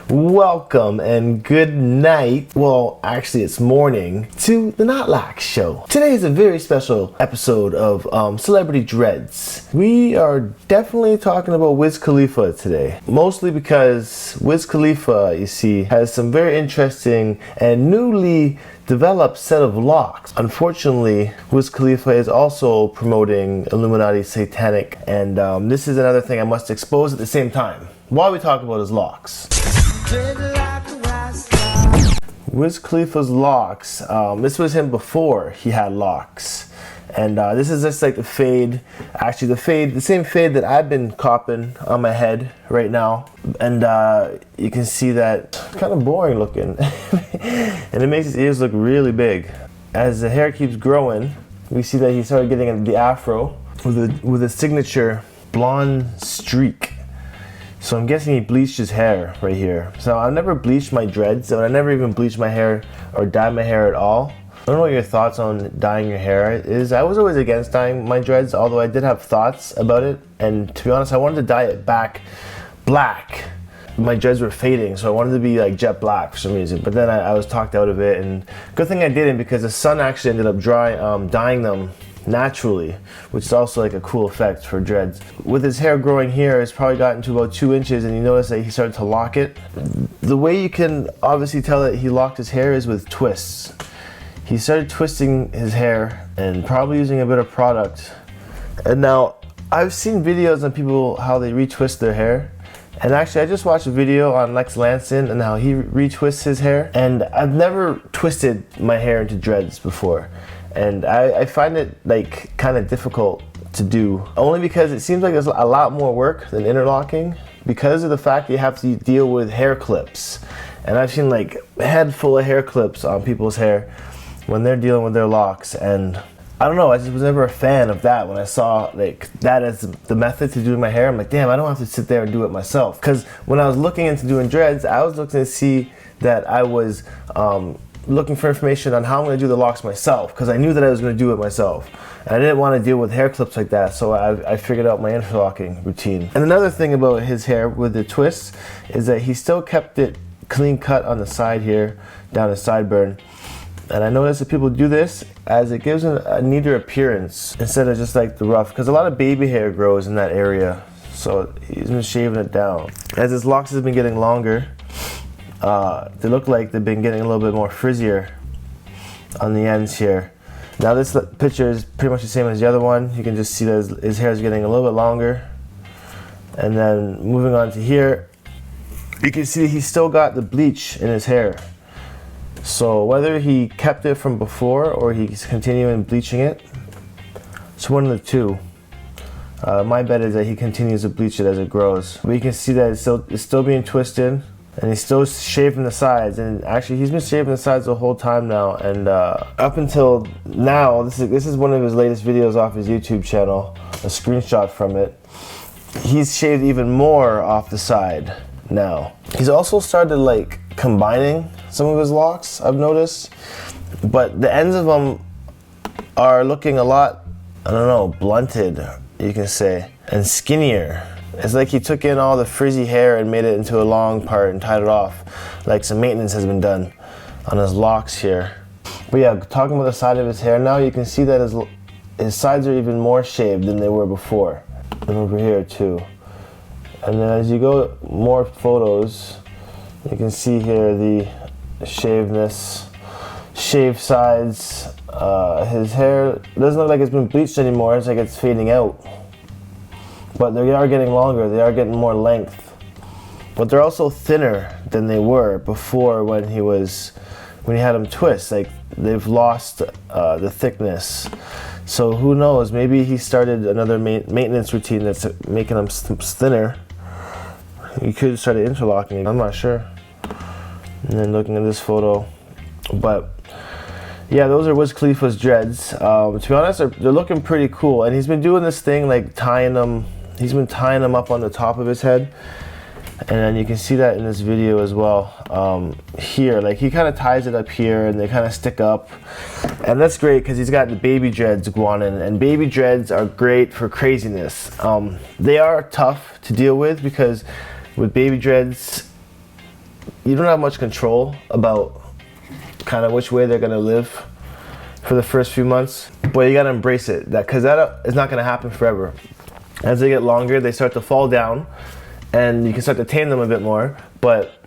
Welcome and good night. Well, actually it's morning to the Not Locs Show. Today is a very special episode of Celebrity Dreads. We are definitely talking about Wiz Khalifa today. Mostly because Wiz Khalifa, you see, has some very interesting and newly developed set of locks. Unfortunately, Wiz Khalifa is also promoting Illuminati satanic, and this is another thing I must expose at the same time while we talk about his locks. Wiz Khalifa's locks, this was him before he had locks. And this is just like the fade, actually the same fade that I've been copping on my head right now. And you can see that it's kind of boring looking. And it makes his ears look really big. As the hair keeps growing, we see that he started getting the afro with a signature blonde streak. So I'm guessing he bleached his hair right here. So I've never bleached my dreads, and I never even bleached my hair or dyed my hair at all. I don't know what your thoughts on dyeing your hair is. I was always against dyeing my dreads, although I did have thoughts about it. And to be honest, I wanted to dye it back black. My dreads were fading, so I wanted to be like jet black for some reason. But then I was talked out of it, and good thing I didn't, because the sun actually ended up dyeing them naturally, which is also like a cool effect for dreads. With his hair growing here, it's probably gotten to about 2 inches, and you notice that he started to lock it. The way you can obviously tell that he locked his hair is with twists. He started twisting his hair and probably using a bit of product. And now I've seen videos on people how they retwist their hair. And actually I just watched a video on Lex Lanson and how he retwists his hair. And I've never twisted my hair into dreads before. And I find it like kind of difficult to do, only because it seems like there's a lot more work than interlocking, because of the fact that you have to deal with hair clips. And I've seen like a head full of hair clips on people's hair when they're dealing with their locks, and I don't know, I just was never a fan of that. When I saw like that as the method to doing my hair, I'm like, damn, I don't have to sit there and do it myself. Because when I was looking into doing dreads, I was looking to see that I was looking for information on how I'm going to do the locks myself, because I knew that I was going to do it myself. And I didn't want to deal with hair clips like that, so I figured out my interlocking routine. And another thing about his hair with the twists is that he still kept it clean cut on the side here, down his sideburn. And I noticed that people do this as it gives a neater appearance instead of just like the rough, because a lot of baby hair grows in that area. So he's been shaving it down. As his locks have been getting longer, they look like they've been getting a little bit more frizzier on the ends here. Now this picture is pretty much the same as the other one. You can just see that his hair is getting a little bit longer. And then moving on to here, you can see he's still got the bleach in his hair. So whether he kept it from before or he's continuing bleaching it, it's one of the two. My bet is that he continues to bleach it as it grows. But you can see that it's still being twisted, and he's still shaving the sides. And actually he's been shaving the sides the whole time now, and up until now, this is one of his latest videos off his YouTube channel, a screenshot from it. He's shaved even more off the side now. He's also started like combining some of his locks, I've noticed, but the ends of them are looking a lot, I don't know, blunted, you can say, and skinnier. It's like he took in all the frizzy hair and made it into a long part and tied it off, like some maintenance has been done on his locks here. But yeah, talking about the side of his hair now, you can see that his sides are even more shaved than they were before, and over here too. And then as you go more photos, you can see here the shavedness, shaved sides. His hair doesn't look like it's been bleached anymore. It's like it's fading out. But they are getting longer. They are getting more length. But they're also thinner than they were before when he had them twist. Like they've lost the thickness. So who knows? Maybe he started another maintenance routine that's making them thinner. He could have started interlocking. I'm not sure. And then looking at this photo, but yeah, those are Wiz Khalifa's dreads. To be honest, they're looking pretty cool, and he's been doing this thing like tying them. He's been tying them up on the top of his head, and then you can see that in this video as well. Here, like he kind of ties it up here, and they kind of stick up, and that's great because he's got the baby dreads going in, and baby dreads are great for craziness. They are tough to deal with because with baby dreads, you don't have much control about kind of which way they're gonna live for the first few months, but you gotta embrace it, because that is not gonna happen forever. As they get longer, they start to fall down, and you can start to tame them a bit more. But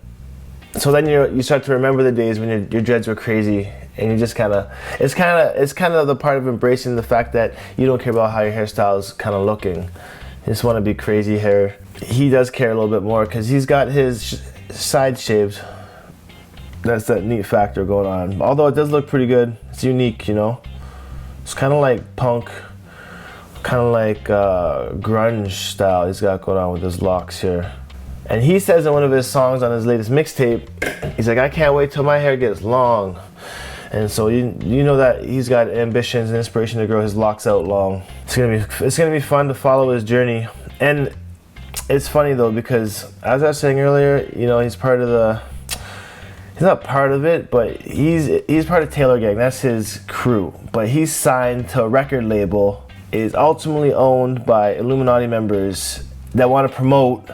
so then you start to remember the days when your dreads were crazy, and you just it's kind of the part of embracing the fact that you don't care about how your hairstyle is kind of looking. You just want to be crazy hair. He does care a little bit more because he's got his side shaved. That's that neat factor going on. Although it does look pretty good. It's unique, you know. It's kind of like punk, kind of like grunge style he's got going on with his locks here. And he says in one of his songs on his latest mixtape, he's like, I can't wait till my hair gets long. And so you know that he's got ambitions and inspiration to grow his locks out long. It's gonna be fun to follow his journey. And it's funny though, because as I was saying earlier, you know, he's not part of it, but he's part of Taylor Gang. That's his crew. But he's signed to a record label, is ultimately owned by Illuminati members that want to promote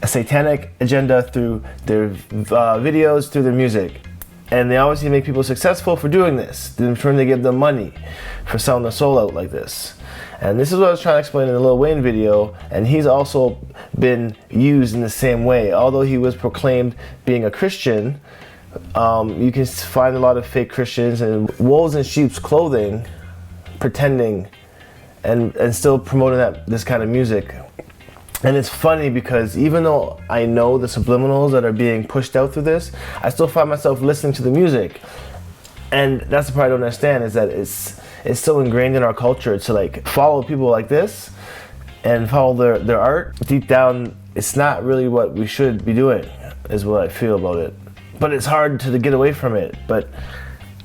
a satanic agenda through their videos, through their music. And they obviously make people successful for doing this. In turn, they give them money for selling their soul out like this. And this is what I was trying to explain in the Lil Wayne video. And he's also been used in the same way. Although he was proclaimed being a Christian, you can find a lot of fake Christians in wolves in sheep's clothing, pretending and still promoting this kind of music. And it's funny because even though I know the subliminals that are being pushed out through this, I still find myself listening to the music. And that's the part I don't understand, is that it's so ingrained in our culture to like follow people like this and follow their art. Deep down, it's not really what we should be doing, is what I feel about it. But it's hard to get away from it. But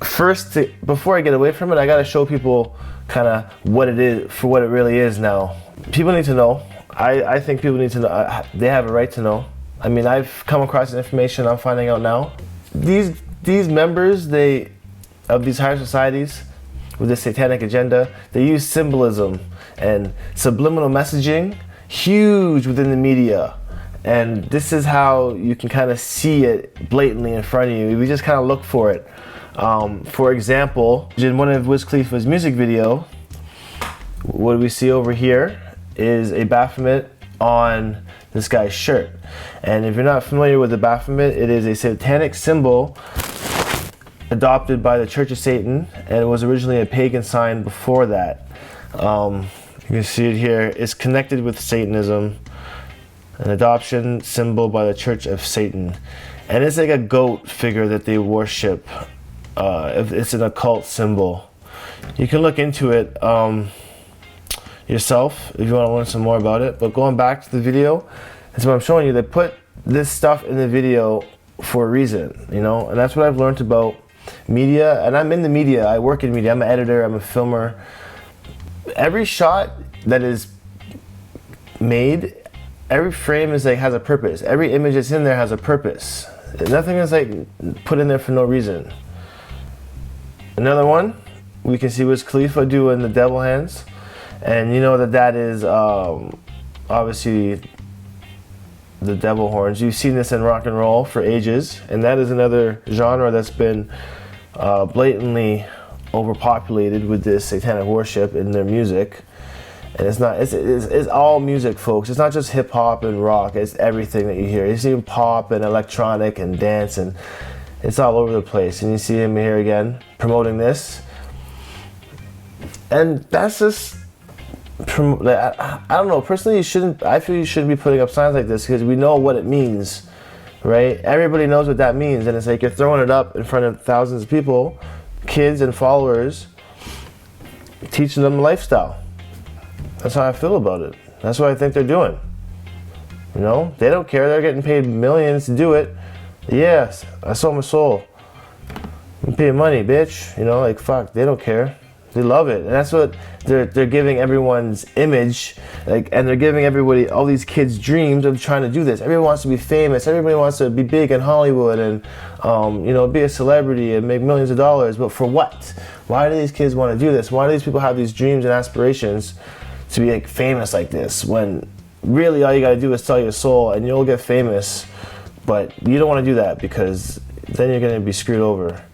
first, before I get away from it, I gotta show people kind of what it is, for what it really is now. People need to know. I think people need to know. They have a right to know. I mean, I've come across this information I'm finding out now. These members, of these higher societies with this satanic agenda, they use symbolism and subliminal messaging, huge within the media. And this is how you can kind of see it blatantly in front of you. We just kind of look for it. For example, in one of Wiz Khalifa's music video, what we see over here is a Baphomet on this guy's shirt. And if you're not familiar with the Baphomet, it is a satanic symbol adopted by the Church of Satan, and it was originally a pagan sign before that. You can see it here. It's connected with Satanism, an adoption symbol by the Church of Satan. And it's like a goat figure that they worship. It's an occult symbol. You can look into it yourself if you want to learn some more about it. But going back to the video, that's what I'm showing you. They put this stuff in the video for a reason, you know, and that's what I've learned about media. And I'm in the media. I work in media. I'm an editor. I'm a filmer. Every shot that is made, every frame is has a purpose. Every image that's in there has a purpose. Nothing is put in there for no reason. Another one, we can see Wiz Khalifa doing the devil hands. And you know that is obviously the devil horns. You've seen this in rock and roll for ages, and that is another genre that's been blatantly overpopulated with this satanic worship in their music. And it's all music, folks. It's not just hip hop and rock. It's everything that you hear. You see even pop and electronic and dance, and it's all over the place. And you see him here again promoting this, and that's just. I don't know. Personally, I feel you shouldn't be putting up signs like this, because we know what it means, right? Everybody knows what that means, and it's like you're throwing it up in front of thousands of people, kids and followers, teaching them lifestyle. That's how I feel about it. That's what I think they're doing. You know, they don't care. They're getting paid millions to do it. Yes, I sold my soul. I'm paying money, bitch. You know, like fuck. They don't care. They love it, and that's what they're giving everyone's image, and they're giving everybody, all these kids, dreams of trying to do this. Everyone wants to be famous. Everybody wants to be big in Hollywood and you know, be a celebrity and make millions of dollars. But for what? Why do these kids want to do this? Why do these people have these dreams and aspirations to be famous like this? When really all you gotta do is sell your soul, and you'll get famous But you don't want to do that, because then you're going to be screwed over,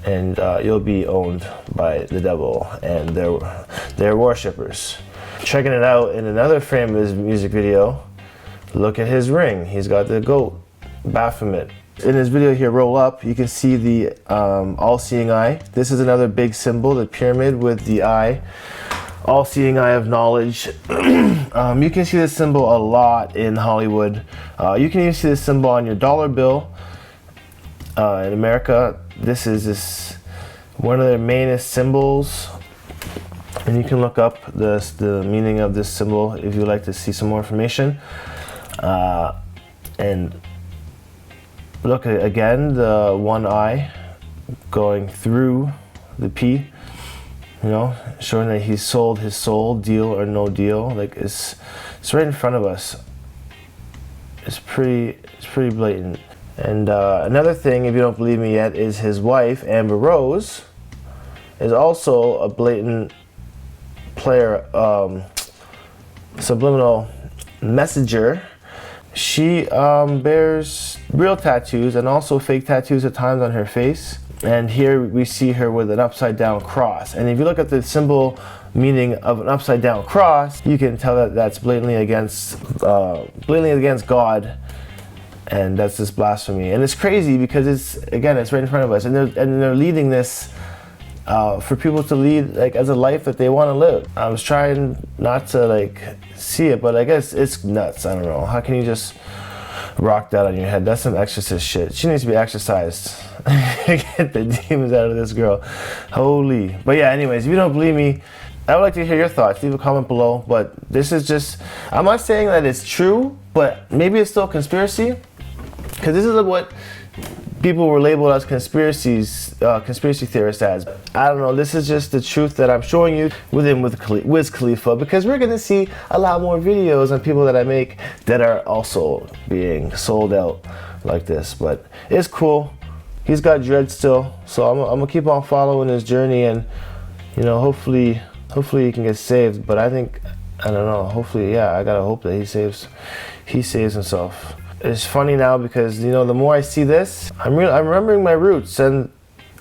and you'll be owned by the devil and their worshippers. Checking it out in another frame of his music video, look at his ring. He's got the goat Baphomet. In his video here, Roll Up, you can see the all-seeing eye. This is another big symbol, the pyramid with the eye, all-seeing eye of knowledge. You can see this symbol a lot in Hollywood. You can even see this symbol on your dollar bill in America. This is one of their mainest symbols, and you can look up the meaning of this symbol if you'd like to see some more information. And look again, the one eye going through the P, you know, showing that he sold his soul, deal or no deal. Like it's right in front of us. It's pretty blatant. And another thing, if you don't believe me yet, is his wife, Amber Rose, is also a blatant player, subliminal messenger. She bears real tattoos and also fake tattoos at times on her face. And here we see her with an upside down cross. And if you look at the symbol meaning of an upside down cross, you can tell that that's blatantly against God. And that's just blasphemy. And it's crazy because it's right in front of us. And they're leading this for people to lead like as a life that they want to live. I was trying not to like see it, but I guess it's nuts. I don't know. How can you just rock that on your head? That's some exorcist shit. She needs to be exorcised. Get the demons out of this girl. Holy. But yeah, anyways, if you don't believe me, I would like to hear your thoughts. Leave a comment below. But this is just, I'm not saying that it's true, but maybe it's still conspiracy. Because this is what people were labeled as conspiracy theorists as. I don't know, this is just the truth that I'm showing you with Wiz Khalifa, because we're going to see a lot more videos on people that I make that are also being sold out like this. But it's cool. He's got dreads still, so I'm going to keep on following his journey, and you know, hopefully he can get saved. But I don't know, hopefully, yeah, I gotta hope that he saves himself. It's funny now because, you know, the more I see this, I'm remembering my roots, and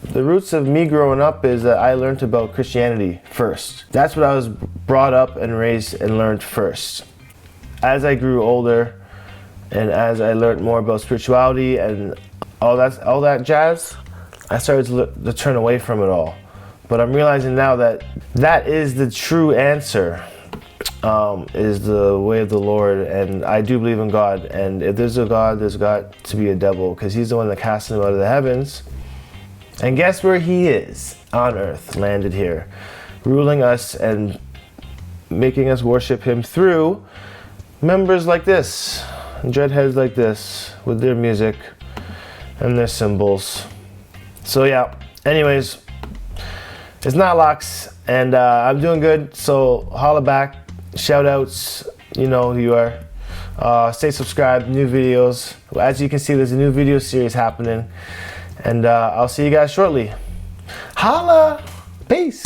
the roots of me growing up is that I learned about Christianity first. That's what I was brought up and raised and learned first. As I grew older and as I learned more about spirituality and all that jazz, I started to turn away from it all. But I'm realizing now that that is the true answer. Is the way of the Lord, and I do believe in God, and if there's a God, there's got to be a devil, because he's the one that cast him out of the heavens. And guess where he is? On earth, landed here, ruling us and making us worship him through members like this, dreadheads like this, with their music and their symbols. So yeah, anyways, it's not locs, and I'm doing good, so holla back. Shout outs, you know who you are. Stay subscribed, new videos. As you can see, there's a new video series happening, and I'll see you guys shortly. Holla! Peace!